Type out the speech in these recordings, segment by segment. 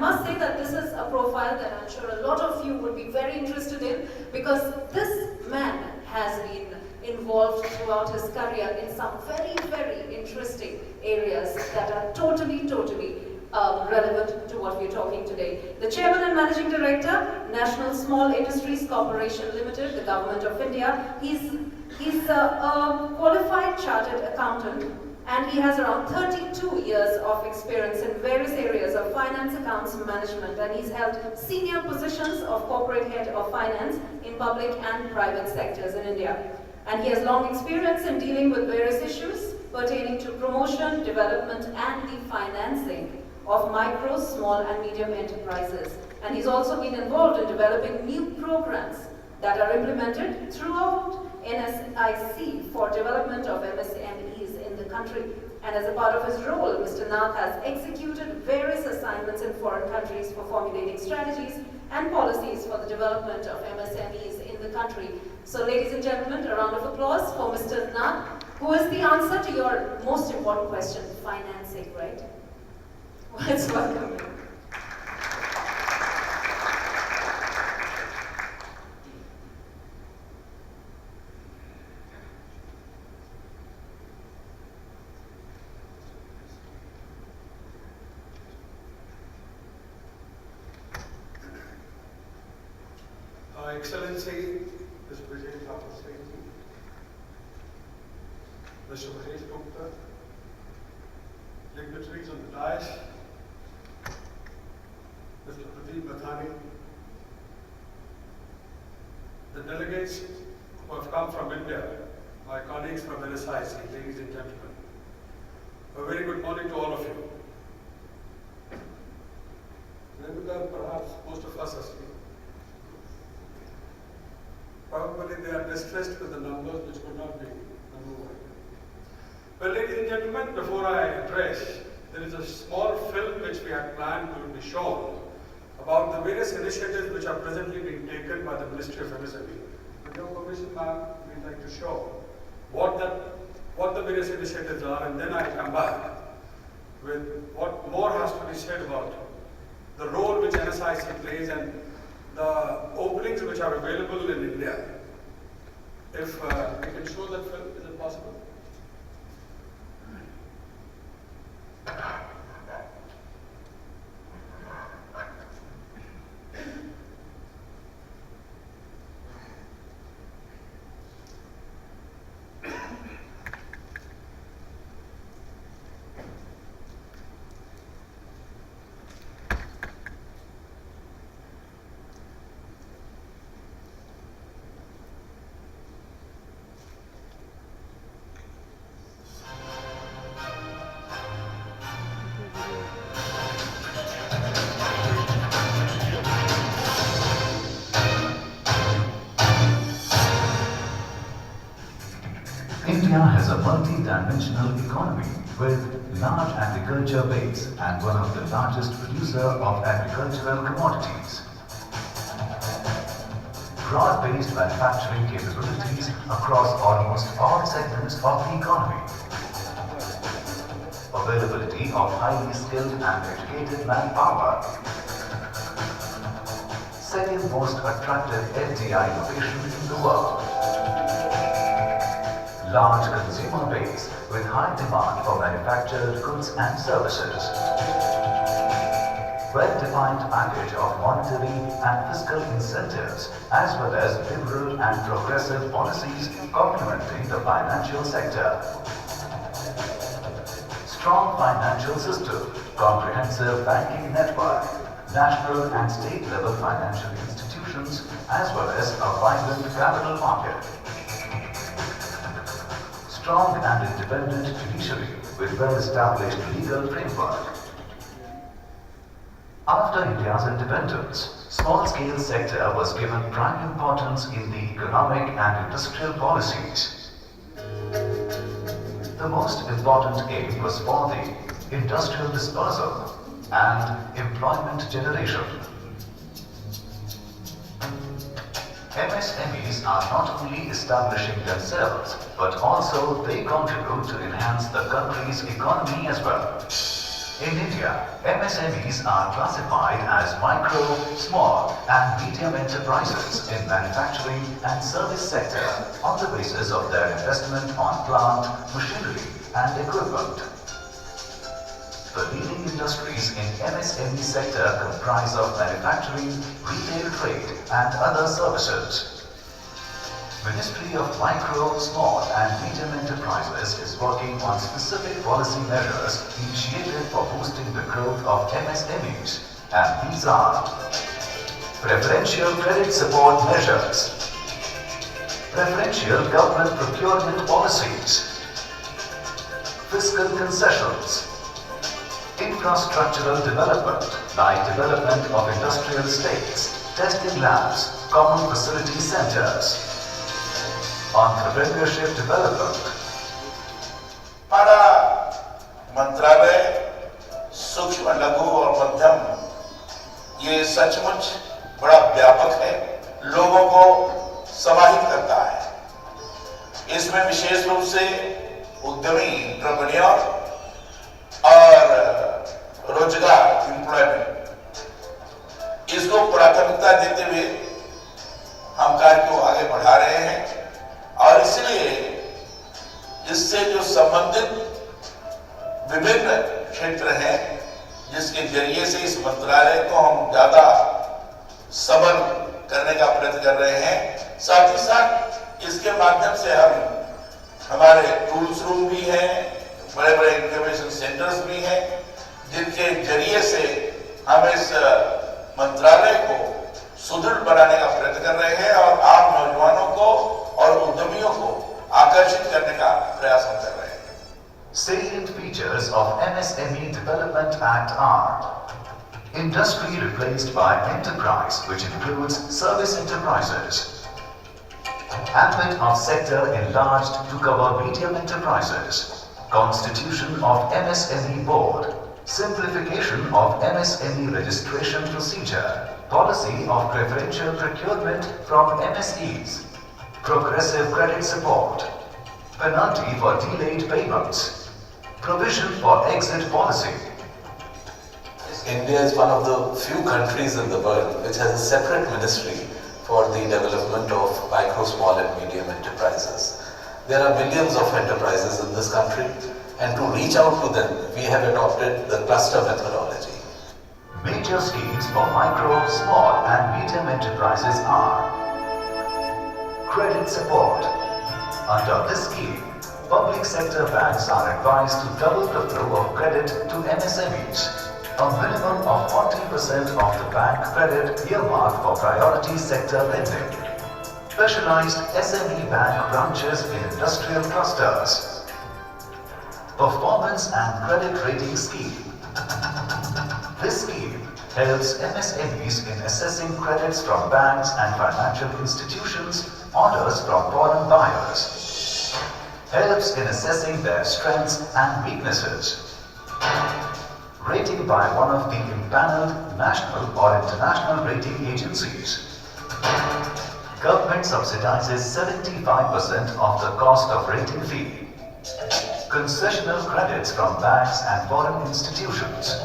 must say that this is a profile that I'm sure a lot of you would be very interested in, because this man has been involved throughout his career in some very, very interesting areas that are totally relevant to what we're talking today. The Chairman and Managing Director, National Small Industries Corporation Limited, the Government of India. He's a qualified chartered accountant, and he has around 32 years of experience in various areas of finance, accounts, management, and he's held senior positions of corporate head of finance in public and private sectors in India. And he has long experience in dealing with various issues pertaining to promotion, development, and the financing of micro, small, and medium enterprises. And he's also been involved in developing new programs that are implemented throughout NSIC for development of MSMEs in the country. And as a part of his role, Mr. Nath has executed various assignments in foreign countries for formulating strategies and policies for the development of MSMEs in the country. So ladies and gentlemen, a round of applause for Mr. Nath, who is the answer to your most important question, financing, right? Let's welcome you. Excellency, Mr. Vijay Thakur, Mr. Mahesh Gupta, dignitaries on the dais, Mr. Pradeep Mathani, the delegates who have come from India, my colleagues from NSIC, ladies and gentlemen, a very good morning to all of you. Ravindra, perhaps most of us are asleep. Probably they are distressed with the numbers which could not be removed. Well, ladies and gentlemen, before I address, there is a small film which we had planned to be shown about the various initiatives which are presently being taken by the Ministry of MSME. With your permission, ma'am, we'd like to show what the various initiatives are, and then I'll come back with what more has to be said about the role which NSIC plays and the openings which are available in India. If we can show that film, is it possible? India has a multi-dimensional economy with large agriculture base and one of the largest producer of agricultural commodities. Broad-based manufacturing capabilities across almost all segments of the economy. Availability of highly skilled and educated manpower. Second most attractive FDI location in the world. Large consumer base with high demand for manufactured goods and services. Well-defined package of monetary and fiscal incentives as well as liberal and progressive policies complementing the financial sector. Strong financial system, comprehensive banking network, national and state level financial institutions as well as a vibrant capital market. Strong and independent judiciary with well-established legal framework. After India's independence, small-scale sector was given prime importance in the economic and industrial policies. The most important aim was for the industrial dispersal and employment generation. MSMEs are not only establishing themselves, but also they contribute to enhance the country's economy as well. In India, MSMEs are classified as micro, small and medium enterprises in manufacturing and service sector on the basis of their investment on plant, machinery and equipment. The leading industries in MSME sector comprise of manufacturing, retail trade and other services. Ministry of Micro, Small and Medium Enterprises is working on specific policy measures initiated for boosting the growth of MSMEs, and these are preferential credit support measures, preferential government procurement policies, fiscal concessions, infrastructural development like development of industrial estates, testing labs, common facility centers, entrepreneurship development. हमारा मंत्रालय सूक्ष्म, लघु और मध्यम ये सचमुच बड़ा व्यापक है, लोगों को समाहित करता है। इसमें विशेष रूप से उद्यमी, एंटरप्रेन्योर और रोजगार, एम्प्लॉयमेंट, इसको प्राथमिकता देते हुए हम कार्य को आगे बढ़ा रहे हैं और इसलिए इससे जो संबंधित विभिन्न क्षेत्र हैं जिसके जरिए से इस मंत्रालय को हम ज्यादा सबल करने का प्रयत्न कर रहे हैं। साथ ही साथ इसके माध्यम से हम हमारे टूल्स रूम भी हैं, बड़े बड़े इंक्यूबेशन सेंटर्स भी हैं, जिनके जरिए से हम इस मंत्रालय को सुदृढ़ बनाने का प्रयत्न कर रहे हैं और आम नौजवानों को और उद्यमियों को आकर्षित करने का प्रयास हम कर रहे हैं। Salient features of MSME Development Act are industry replaced by enterprise, which includes service enterprises. Ambit of sector enlarged to cover medium enterprises. Constitution of MSME Board. Simplification of MSME registration procedure. Policy of preferential procurement from MSEs. Progressive credit support. Penalty for delayed payments. Provision for exit policy. India is one of the few countries in the world which has a separate ministry for the development of micro, small and medium enterprises. There are millions of enterprises in this country, and to reach out to them, we have adopted the cluster methodology. Major schemes for micro, small and medium enterprises are credit support. Under this scheme, public sector banks are advised to double the flow of credit to MSMEs. A minimum of 40% of the bank credit earmarked for priority sector lending. Specialized SME bank branches in industrial clusters. Performance and credit rating scheme. This scheme helps MSMEs in assessing credits from banks and financial institutions, orders from foreign buyers. Helps in assessing their strengths and weaknesses. Rating by one of the impaneled national or international rating agencies. Government subsidizes 75% of the cost of rating fee. Concessional credits from banks and foreign institutions.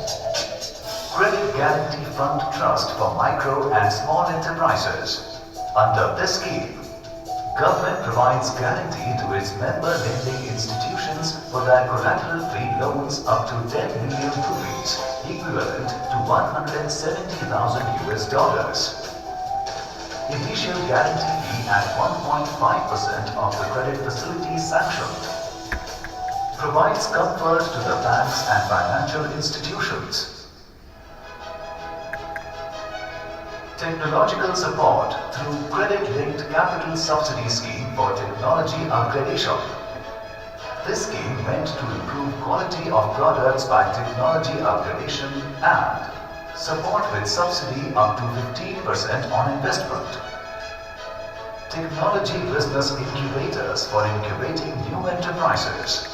Credit Guarantee Fund Trust for micro and small enterprises. Under this scheme, government provides guarantee to its member lending institutions for their collateral-free loans up to 10 million rupees, equivalent to $170,000 US. Initial guarantee fee at 1.5% of the credit facility sanctioned. Provides comfort to the banks and financial institutions. Technological support through credit-linked capital subsidy scheme for technology upgradation. This scheme meant to improve quality of products by technology upgradation and support with subsidy up to 15% on investment. Technology business incubators for incubating new enterprises.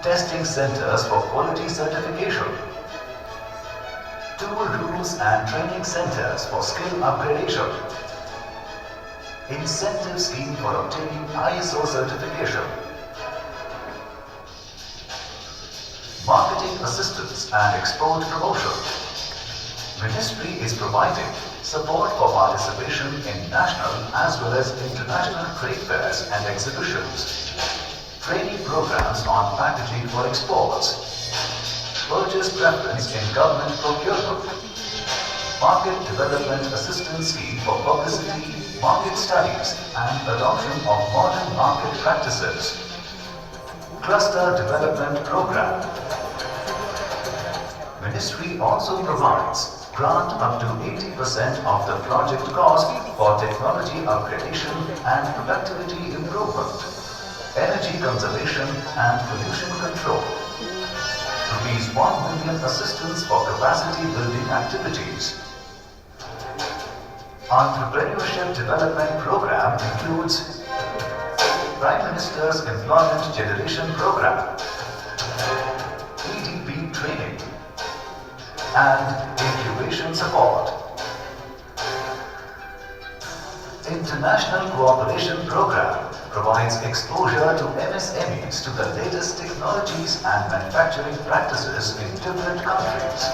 Testing centers for quality certification. Tool rooms and training centers for skill upgradation. Incentive scheme for obtaining ISO certification. Marketing assistance and export promotion. Ministry is providing support for participation in national as well as international trade fairs and exhibitions, training programs on packaging for exports, purchase preference in government procurement, market development assistance scheme for publicity, market studies and adoption of modern market practices, cluster development program. Ministry also provides grant up to 80% of the project cost for technology upgradation and productivity improvement, energy conservation and pollution control. Rupees 1 million assistance for capacity building activities. Entrepreneurship development program includes Prime Minister's Employment Generation Program, EDP training, and incubation support. International Cooperation Program provides exposure to MSMEs to the latest technologies and manufacturing practices in different countries.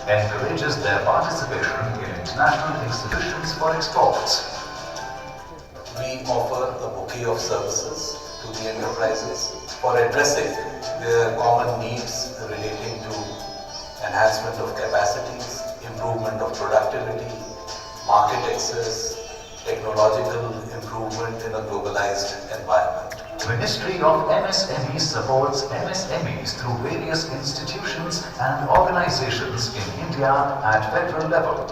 Encourages their participation in international exhibitions for exports. We offer a bouquet of services to the enterprises for addressing their common needs relating to enhancement of capacities, improvement of productivity, market access, technological improvement in a globalized environment. Ministry of MSMEs supports MSMEs through various institutions and organizations in India at federal level.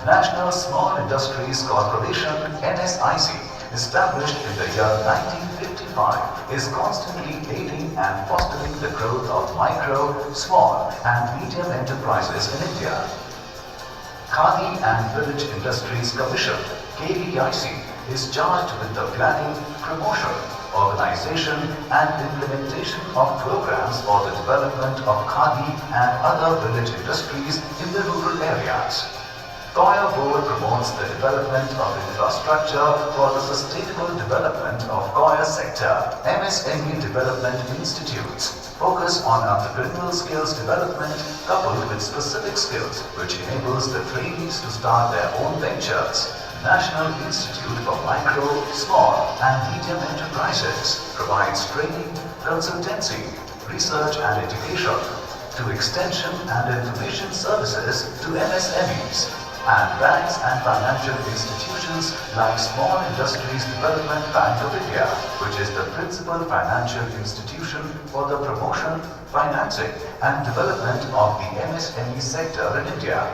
National Small Industries Corporation (NSIC), established in the year 1955, is constantly aiding and fostering the growth of micro, small and medium enterprises in India. Khadi and Village Industries Commission (KVIC) is charged with the planning, promotion, organization and implementation of programs for the development of Khadi and other village industries in the rural areas. Coir Board promotes the development of infrastructure for the sustainable development of Coir sector. MSME Development Institutes focus on entrepreneurial skills development coupled with specific skills which enables the trainees to start their own ventures. National Institute for Micro, Small and Medium Enterprises provides training, consultancy, research and education to extension and information services to MSMEs. And banks and financial institutions like Small Industries Development Bank of India, which is the principal financial institution for the promotion, financing and development of the MSME sector in India.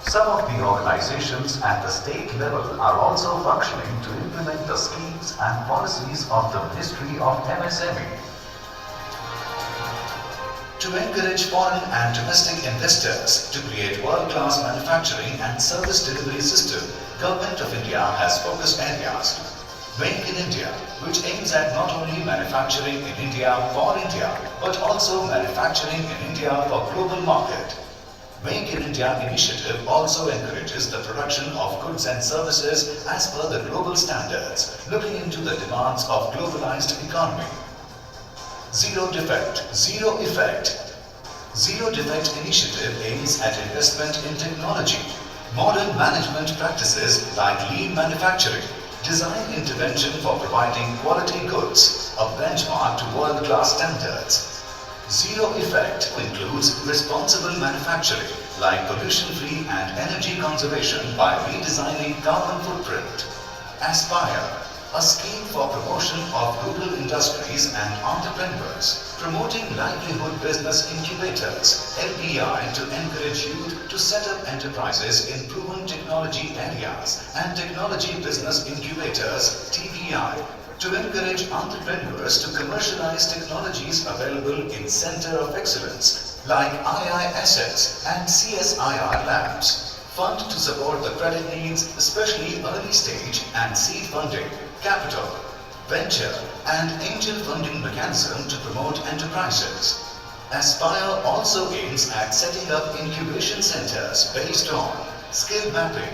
Some of the organizations at the state level are also functioning to implement the schemes and policies of the Ministry of MSME. To encourage foreign and domestic investors to create world-class manufacturing and service delivery system, Government of India has focus areas. Make in India, which aims at not only manufacturing in India for India, but also manufacturing in India for global market. Make in India initiative also encourages the production of goods and services as per the global standards, looking into the demands of globalized economy. Zero defect, zero effect. Zero defect initiative aims at investment in technology, modern management practices like lean manufacturing, design intervention for providing quality goods, a benchmark to world-class standards. Zero effect includes responsible manufacturing like pollution-free and energy conservation by redesigning carbon footprint. Aspire, a scheme for promotion of rural industries and entrepreneurs, promoting livelihood business incubators, LBI, to encourage youth to set up enterprises in proven technology areas, and technology business incubators, TBI, to encourage entrepreneurs to commercialize technologies available in Center of Excellence like IISS and CSIR labs. Fund to support the credit needs, especially early stage and seed funding, capital, venture and angel funding mechanism to promote enterprises. Aspire also aims at setting up incubation centers based on skill mapping,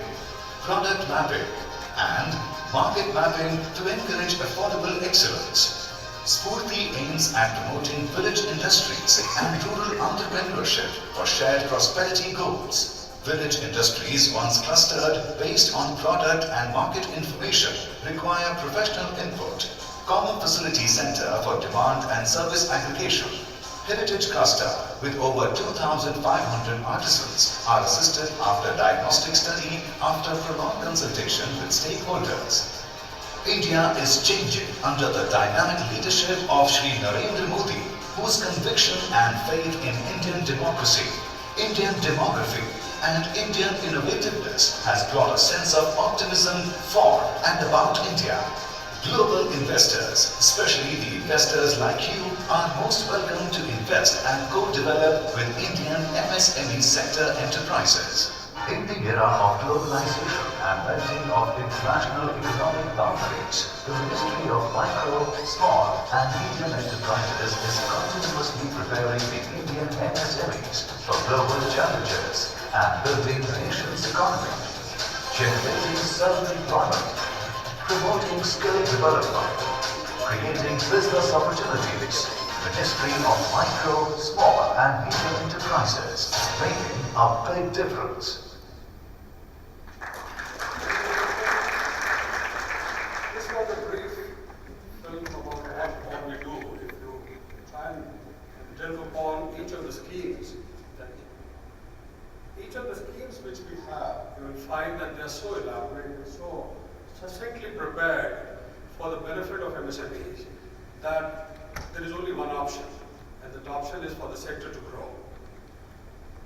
product mapping and market mapping to encourage affordable excellence. Spurti aims at promoting village industries and rural entrepreneurship for shared prosperity goals. Village industries, once clustered based on product and market information, require professional input. Common Facility Center for Demand and Service Aggregation. Heritage Cluster with over 2,500 artisans are assisted after diagnostic study after prolonged consultation with stakeholders. India is changing under the dynamic leadership of Shri Narendra Modi, whose conviction and faith in Indian democracy, Indian demography and Indian innovativeness has brought a sense of optimism for and about India. Global investors, especially the investors like you, are most welcome to invest and co-develop with Indian MSME sector enterprises. In the era of globalization and melting of international economic boundaries, the Ministry of Micro, Small and Medium Enterprises is continuously preparing the Indian MSMEs for global challenges and building the nation's economy, generating self-employment, promoting skill development, creating business opportunities. Ministry of Micro, Small and Medium Enterprises, making a big difference. This was a brief film about what we do. If you try and delve upon each of the schemes, that each of the schemes which we have, you will find that they are so elaborate and so succinctly prepared for the benefit of MSMEs that there is only one option, and that option is for the sector to grow.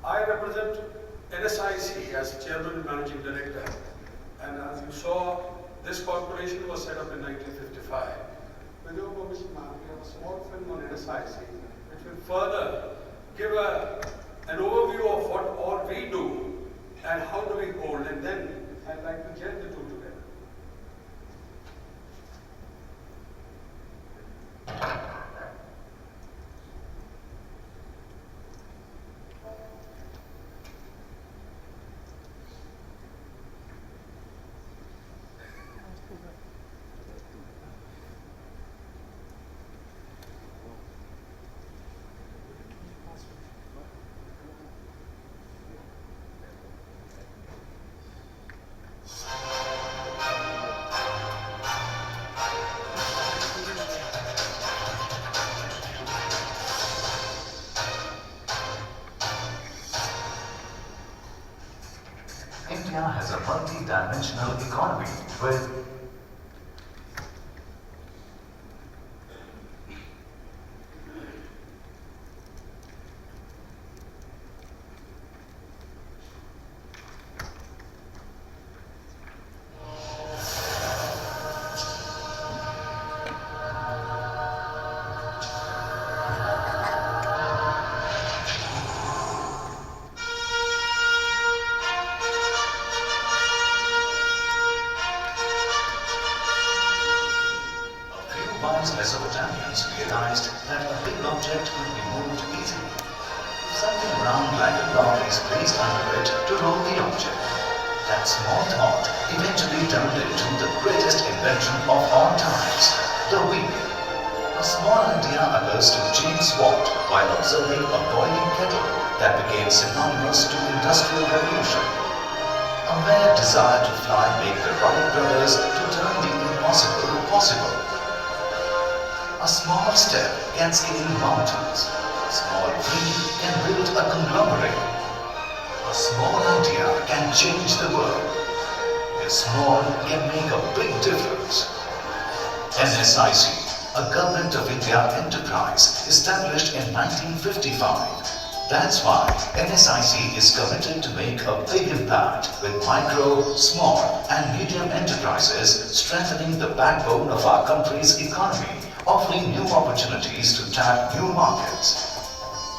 I represent NSIC as Chairman and Managing Director, and as you saw, this corporation was set up in 1955. With your permission, ma'am, we have a small film on NSIC which will further give an overview of what all we do and how do we hold, and then I'd like to gel the two together. India has a multi-dimensional economy with Mesopotamians realized that a big object could be moved easily. Something round like a log is placed under it to roll the object. That small thought eventually turned into the greatest invention of all times, the wheel. A small idea occurs to James Watt while observing a boiling kettle that became synonymous to Industrial Revolution. A mere desire to fly made the Wright brothers to turn the impossible possible. A small step can scale mountains. A small dream can build a conglomerate. A small idea can change the world. A small can make a big difference. NSIC, a Government of India enterprise established in 1955. That's why NSIC is committed to make a big impact with micro, small and medium enterprises, strengthening the backbone of our country's economy, offering new opportunities to tap new markets.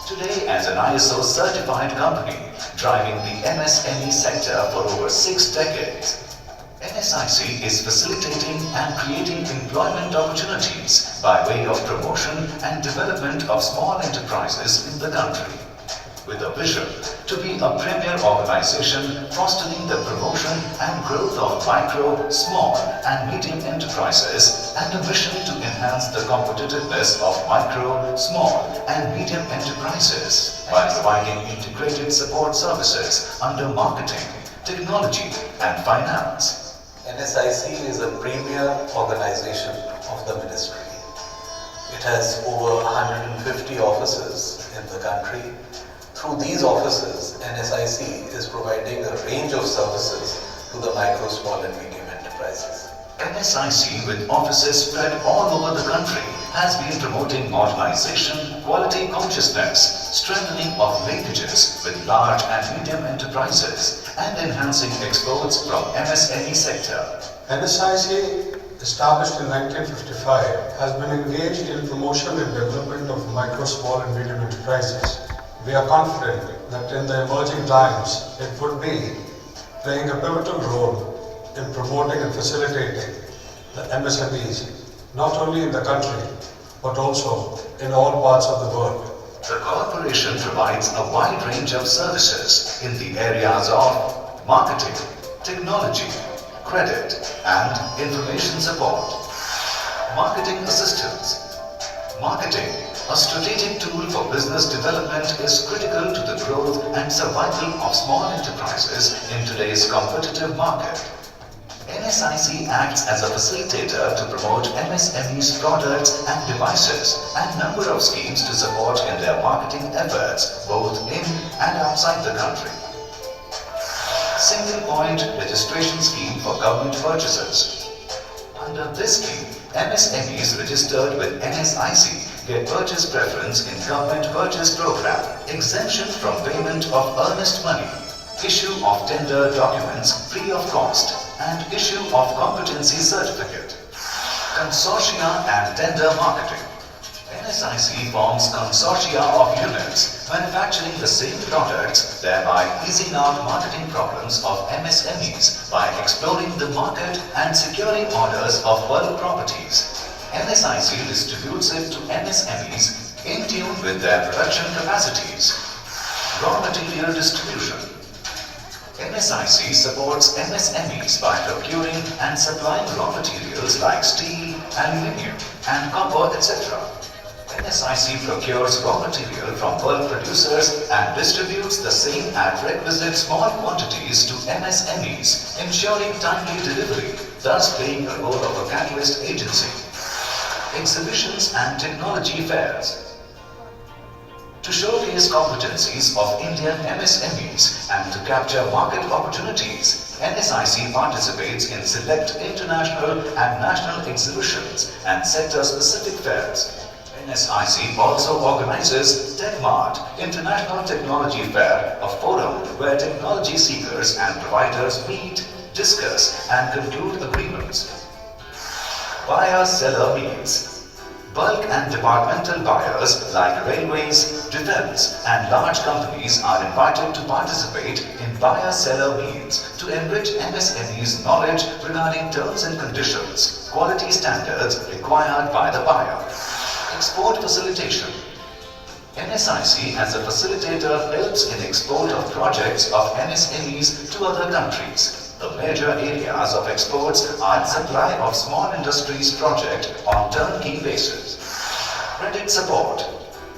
Today, as an ISO certified company, driving the MSME sector for over 6 decades, NSIC is facilitating and creating employment opportunities by way of promotion and development of small enterprises in the country. with a vision to be a premier organization fostering the promotion and growth of micro, small and medium enterprises and a mission to enhance the competitiveness of micro, small and medium enterprises by providing integrated support services under marketing, technology and finance. NSIC is a premier organization of the ministry. It has over 150 offices in the country. Through these offices, NSIC is providing a range of services to the micro, small and medium enterprises. NSIC, with offices spread all over the country, has been promoting modernization, quality consciousness, strengthening of linkages with large and medium enterprises, and enhancing exports from MSME sector. NSIC, established in 1955, has been engaged in promotion and development of micro, small and medium enterprises. We are confident that in the emerging times, it would be playing a pivotal role in promoting and facilitating the MSMEs, not only in the country, but also in all parts of the world. The corporation provides a wide range of services in the areas of marketing, technology, credit and information support. Marketing assistance. Marketing, a strategic tool for business development, is critical to the growth and survival of small enterprises in today's competitive market. NSIC acts as a facilitator to promote MSMEs' products and devices and number of schemes to support in their marketing efforts both in and outside the country. Single point registration scheme for government purchases. Under this scheme, MSMEs registered with NSIC get purchase preference in government purchase program, exemption from payment of earnest money, issue of tender documents free of cost, and issue of competency certificate. Consortia and tender marketing. NSIC forms consortia of units manufacturing the same products, thereby easing out marketing problems of MSMEs by exploring the market and securing orders of bulk properties. NSIC distributes it to MSMEs in tune with their production capacities. Raw material distribution. NSIC supports MSMEs by procuring and supplying raw materials like steel, aluminium and copper, etc. NSIC procures raw material from bulk producers and distributes the same at requisite small quantities to MSMEs, ensuring timely delivery, thus playing a role of a catalyst agency. Exhibitions and technology fairs. To showcase competencies of Indian MSMEs and to capture market opportunities, NSIC participates in select international and national exhibitions and sector-specific fairs. NSIC also organizes TechMart, International Technology Fair, a forum where technology seekers and providers meet, discuss and conclude agreements. Buyer-seller meets. Bulk and departmental buyers like railways, defense and large companies are invited to participate in buyer-seller meets to enrich MSMEs' knowledge regarding terms and conditions, quality standards required by the buyer. Export facilitation. NSIC as a facilitator helps in export of projects of MSMEs to other countries. The major areas of exports are supply of small industries project on turnkey basis. Credit support.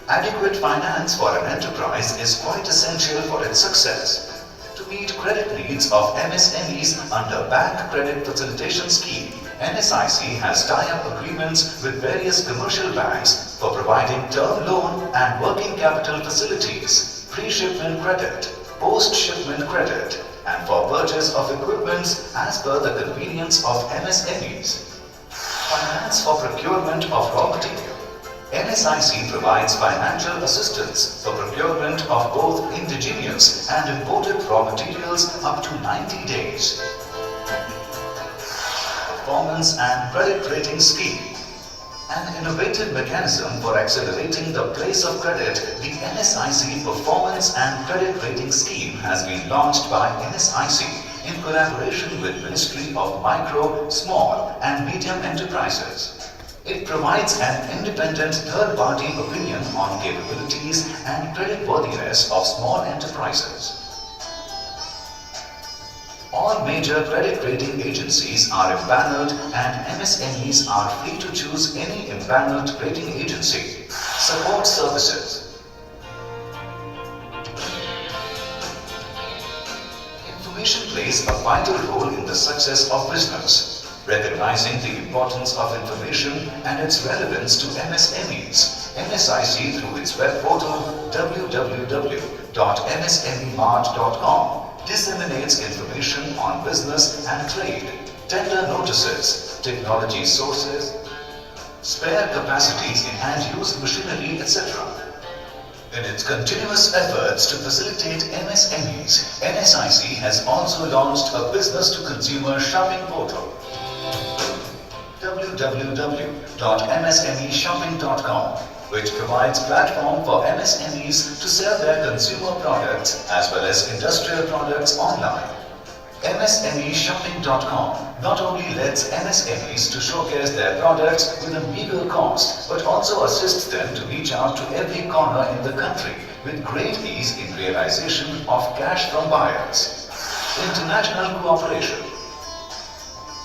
Adequate finance for an enterprise is quite essential for its success. To meet credit needs of MSMEs under Bank Credit Facilitation Scheme, NSIC has tie-up agreements with various commercial banks for providing term loan and working capital facilities, pre-shipment credit, post-shipment credit, and for purchase of equipments as per the convenience of MSMEs. Finance for procurement of raw material. NSIC provides financial assistance for procurement of both indigenous and imported raw materials up to 90 days. Performance and Credit Rating Scheme. An innovative mechanism for accelerating the place of credit, the NSIC Performance and Credit Rating Scheme has been launched by NSIC in collaboration with Ministry of Micro, Small and Medium Enterprises. It provides an independent third-party opinion on capabilities and creditworthiness of small enterprises. All major credit rating agencies are empaneled and MSMEs are free to choose any empaneled rating agency. Support services. Information plays a vital role in the success of business. Recognizing the importance of information and its relevance to MSMEs, NSIC through its web portal www.msmemart.com disseminates information on business and trade, tender notices, technology sources, spare capacities in hand-use machinery, etc. In its continuous efforts to facilitate MSMEs, NSIC has also launched a business-to-consumer shopping portal www.msmeshopping.com, which provides platform for MSMEs to sell their consumer products as well as industrial products online. MSMeshopping.com not only lets MSMEs to showcase their products with a meager cost, but also assists them to reach out to every corner in the country with great ease in realization of cash from buyers. International cooperation.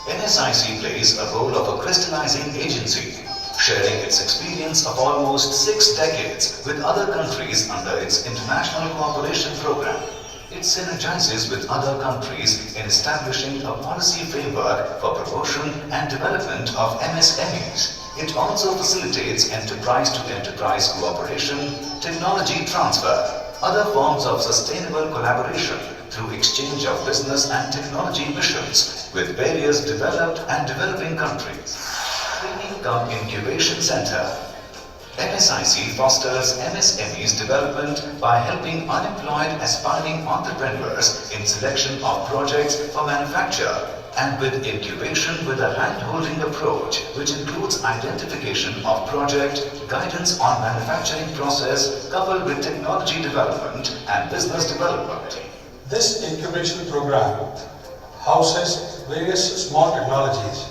NSIC plays a role of a crystallizing agency, sharing its experience of almost 6 decades with other countries under its international cooperation program. It synergizes with other countries in establishing a policy framework for promotion and development of MSMEs. It also facilitates enterprise-to-enterprise cooperation, technology transfer, other forms of sustainable collaboration through exchange of business and technology missions with various developed and developing countries. Training cum Incubation Center. NSIC fosters MSMEs development by helping unemployed aspiring entrepreneurs in selection of projects for manufacture and with incubation with a hand-holding approach which includes identification of project, guidance on manufacturing process coupled with technology development and business development. This incubation program houses various small technologies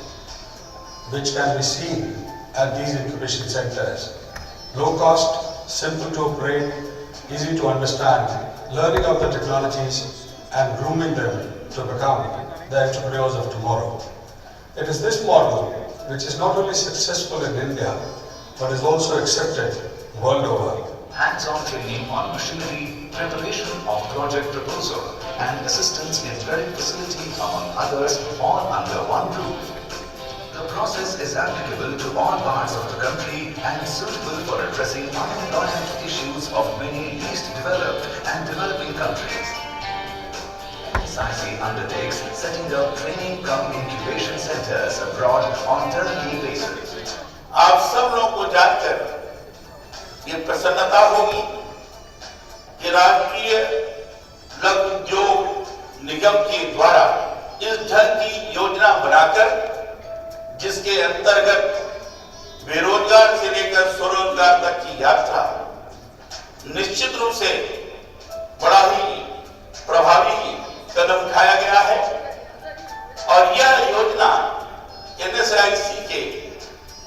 which can be seen at these incubation centers. Low cost, simple to operate, easy to understand, learning of the technologies and grooming them to become the entrepreneurs of tomorrow. It is this model which is not only successful in India but is also accepted world over. Hands-on training on machinery, preparation of project proposal and assistance in credit facility among others all under one roof. The process is applicable to all parts of the country and suitable for addressing unemployment issues of many least developed and developing countries. NSIC undertakes setting up training cum incubation centers abroad on turnkey basis. आप सब लोगों को जानकर ये प्रसन्नता होगी कि राष्ट्रीय लघु उद्योग निगम के द्वारा इस ढंग की योजना बनाकर जिसके अंतर्गत बेरोजगार से लेकर स्वरोजगार तक की यात्रा निश्चित रूप से बड़ा ही प्रभावी कदम उठाया गया है और यह योजना NSIC के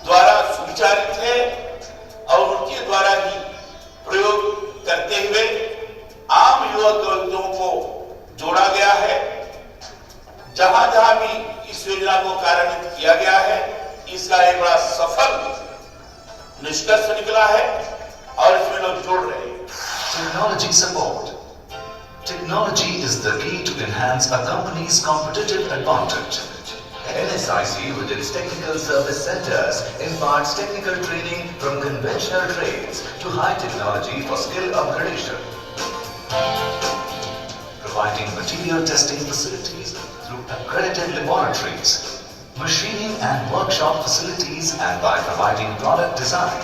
द्वारा सुविचारित है और उनके द्वारा ही प्रयोग करते हुए आम युवकों को जोड़ा गया है। जहां जहां भी इस योजना को कार्यान्वित किया गया है इसका एक बड़ा सफल निष्कर्ष निकला है और इसमें लोग जुड़ रहे हैं। Technology support. Technology is the key to enhance a company's competitive advantage. NSIC with its technical service centers imparts technical training from conventional trades to high technology for skill upgradation. Providing material testing facilities through accredited laboratories, machining and workshop facilities and by providing product design.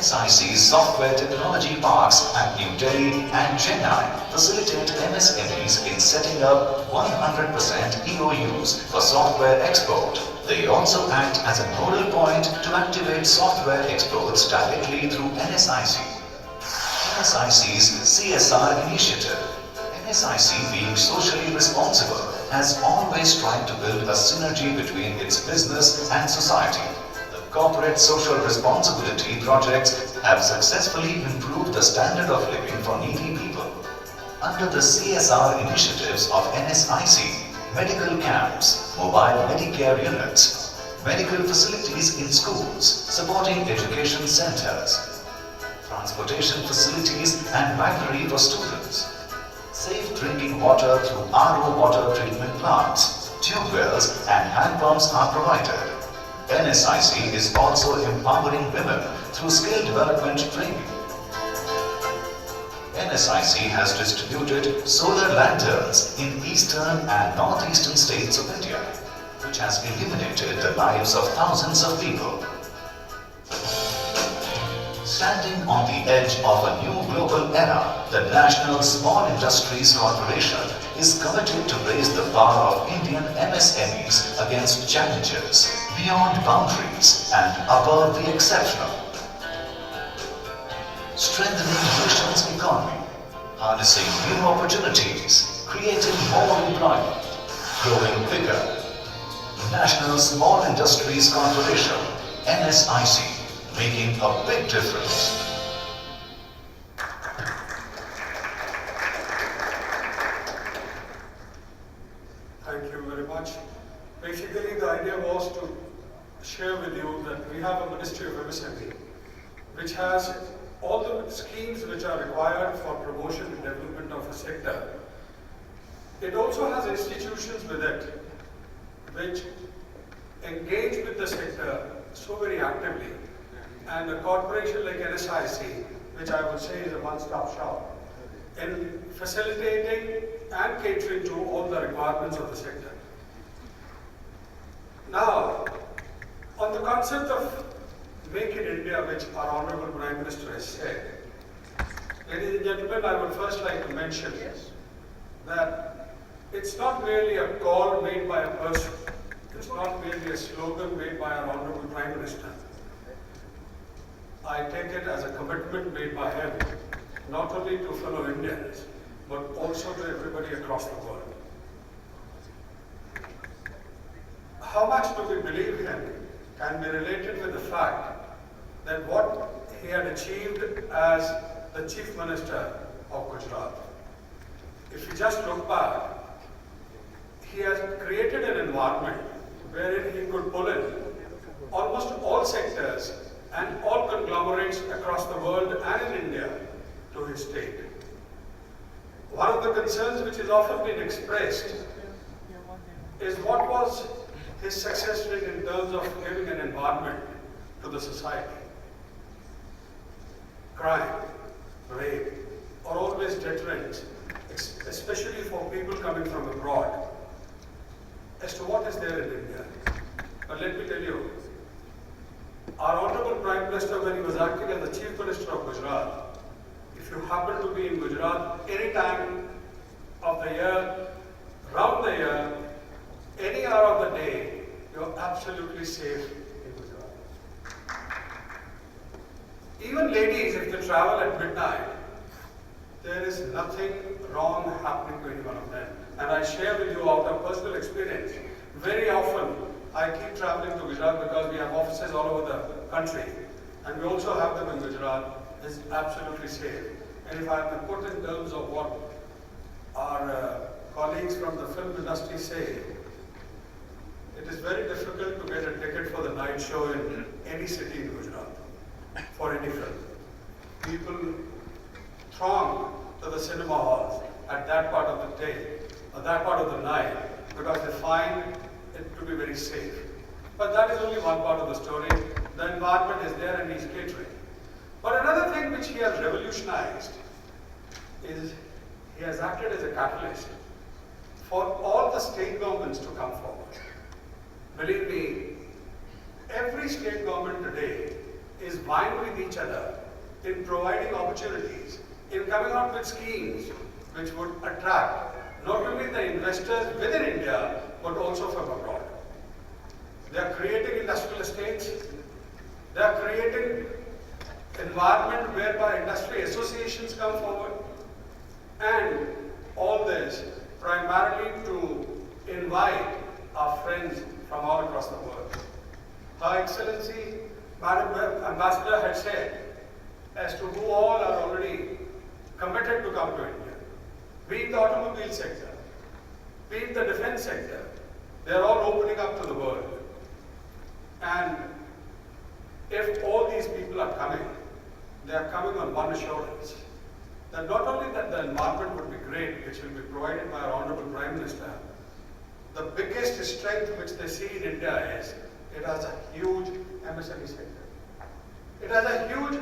NSIC's software technology parks at New Delhi and Chennai facilitate MSMEs in setting up 100% EOUs for software export. They also act as a nodal point to activate software exports directly through NSIC. NSIC's CSR Initiative. NSIC, being socially responsible, has always tried to build a synergy between its business and society. Corporate social responsibility projects have successfully improved the standard of living for needy people. Under the CSR initiatives of NSIC, medical camps, mobile Medicare units, medical facilities in schools, supporting education centers, transportation facilities and library for students, safe drinking water through RO water treatment plants, tube wells and hand pumps are provided. NSIC is also empowering women through skill development training. NSIC has distributed solar lanterns in eastern and northeastern states of India, which has illuminated the lives of thousands of people. Standing on the edge of a new global era, the National Small Industries Corporation is committed to raise the bar of Indian MSMEs against challenges beyond boundaries and above the exceptional. Strengthening nation's economy, harnessing new opportunities, creating more employment, growing bigger. National Small Industries Corporation, NSIC, making a big difference. Thank you very much. Basically, the idea was to share with you that we have a Ministry of MSME, which has all the schemes which are required for promotion and development of a sector. It also has institutions with it which engage with the sector so very actively. And a corporation like NSIC, which I would say is a one-stop shop, in facilitating and catering to all the requirements of the sector. Now, on the concept of Make in India, which our Honorable Prime Minister has said, ladies and gentlemen, I would first like to mention that it's not merely a call made by a person, it's not merely a slogan made by our Honorable Prime Minister. I take it as a commitment made by him, not only to fellow Indians, but also to everybody across the world. How much do we believe him can be related with the fact that what he had achieved as the Chief Minister of Gujarat. If you just look back, he has created an environment wherein he could pull in almost all sectors and all conglomerates across the world and in India to his state. One of the concerns which is often been expressed is what was his success rate in terms of giving an environment to the society. Crime, rape are always deterrents, especially for people coming from abroad, as to what is there in India. But let me tell you, our Honorable Prime Minister, when he was acting as the Chief Minister of Gujarat, if you happen to be in Gujarat any time of the year, round the year, any hour of the day, you're absolutely safe in Gujarat. Even ladies, if they travel at midnight, there is nothing wrong happening to any one of them. And I share with you out of personal experience, very often I keep traveling to Gujarat because we have offices all over the country. And we also have them in Gujarat. It's absolutely safe. And if I have to put in terms of what our colleagues from the film industry say, it is very difficult to get a ticket for the night show in any city in Gujarat, for any film. People throng to the cinema halls at that part of the day, or that part of the night, because they find it to be very safe. But that is only one part of the story. The environment is there and he's catering. But another thing which he has revolutionized is he has acted as a catalyst for all the state governments to come forward. Believe me, every state government today is vying with each other in providing opportunities, in coming out with schemes which would attract not only the investors within India, but also from abroad. They are creating industrial estates, they are creating environment whereby industry associations come forward, and all this primarily to invite our friends from all across the world. Her Excellency, Madam Ambassador had said as to who all are already committed to come to India. Be it the automobile sector, be it the defense sector, they are all opening up to the world. And if all these people are coming, they are coming on one assurance, that not only that the environment would be great, which will be provided by our Honorable Prime Minister, the biggest strength which they see in India is it has a huge MSME sector. It has a huge,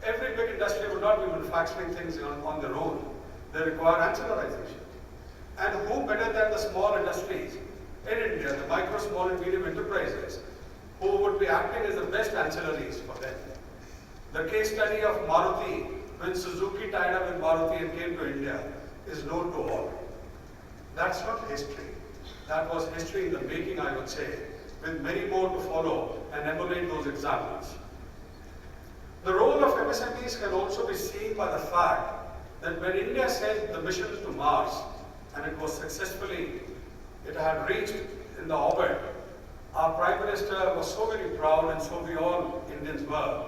every big industry would not be manufacturing things on their own. They require ancillarization. And who better than the small industries in India, the micro, small and medium enterprises, who would be acting as the best ancillaries for them. The case study of Maruti, when Suzuki tied up with Maruti and came to India, is known to all. That's not history. That was history in the making, I would say, with many more to follow and emulate those examples. The role of MSMEs can also be seen by the fact that when India sent the mission to Mars, and it was successfully, it had reached in the orbit, our Prime Minister was so very proud, and so we all Indians were.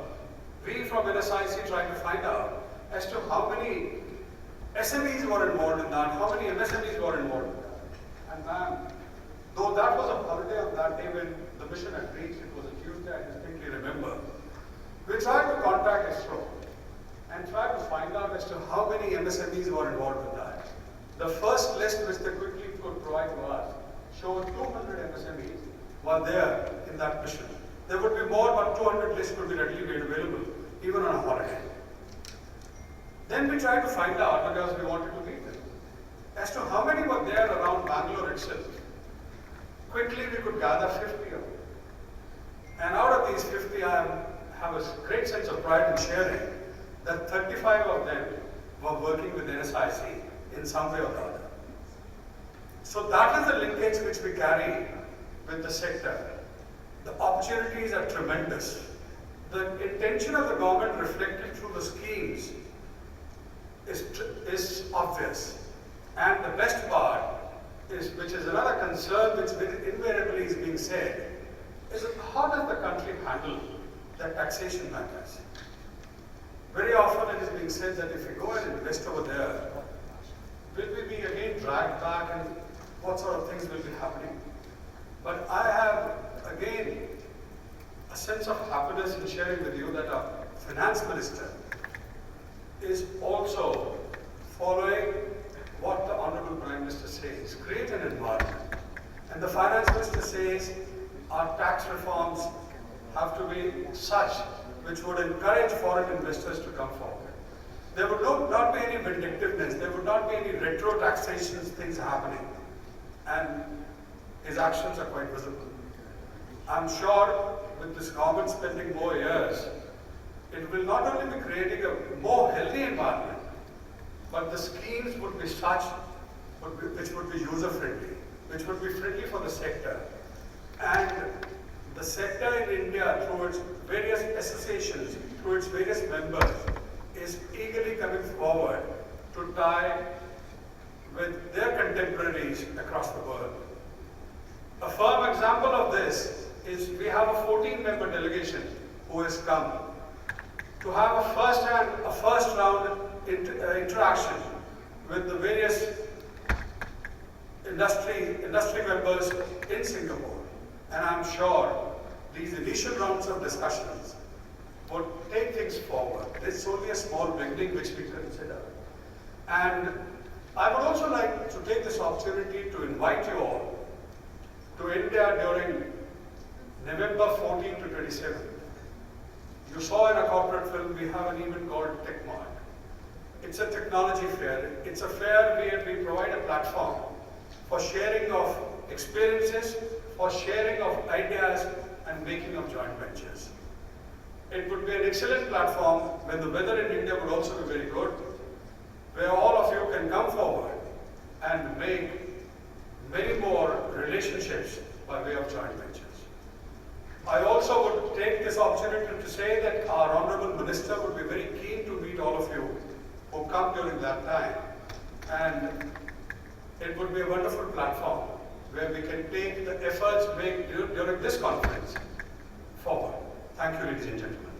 We from NSIC tried to find out as to how many SMEs were involved in that, how many MSMEs were involved in that. And ma'am, though that was a holiday on that day when the mission had reached, it was a Tuesday, I distinctly remember, we tried to contact ISRO and tried to find out as to how many MSMEs were involved in that. The first list which they quickly could provide to us showed 200 MSMEs were there in that mission. There would be more, but 200 lists could be readily made available, even on a holiday. Then we tried to find out, because we wanted to meet them, as to how many were there around Bangalore itself. Quickly we could gather 50 of them. And out of these 50, I have a great sense of pride in sharing that 35 of them were working with NSIC in some way or the other. So that is the linkage which we carry with the sector. The opportunities are tremendous. The intention of the government reflected through the schemes is obvious. And the best part is, which is another concern which invariably is being said, is how does the country handle the taxation matters? Very often it is being said that if we go and invest over there, will we be again dragged back, and what sort of things will be happening? But I have again a sense of happiness in sharing with you that our finance minister is also following what the Honorable Prime Minister says, create an environment. And the finance minister says our tax reforms have to be such which would encourage foreign investors to come forward. There would not be any vindictiveness, there would not be any retro taxation things happening. And his actions are quite visible. I'm sure with this government spending more years, it will not only be creating a more healthy environment, but the schemes would be such which would be user-friendly, which would be friendly for the sector. And the sector in India, through its various associations, through its various members, is eagerly coming forward to tie with their contemporaries across the world. A firm example of this is we have a 14-member delegation who has come to have a first round interaction with the various industry members in Singapore. And I'm sure these initial rounds of discussions would take things forward. It's only a small beginning which we consider. And I would also like to take this opportunity to invite you all to India during November 14 to 27. You saw in a corporate film, we have an event called TechMart. It's a technology fair. It's a fair where we provide a platform for sharing of experiences, for sharing of ideas and making of joint ventures. It would be an excellent platform when the weather in India would also be very good, where all of you can come forward and make many more relationships by way of joint ventures. I also would take this opportunity to say that our Honorable Minister would be very keen to meet all of you who come during that time. And it would be a wonderful platform where we can take the efforts made during this conference forward. Thank you, ladies and gentlemen.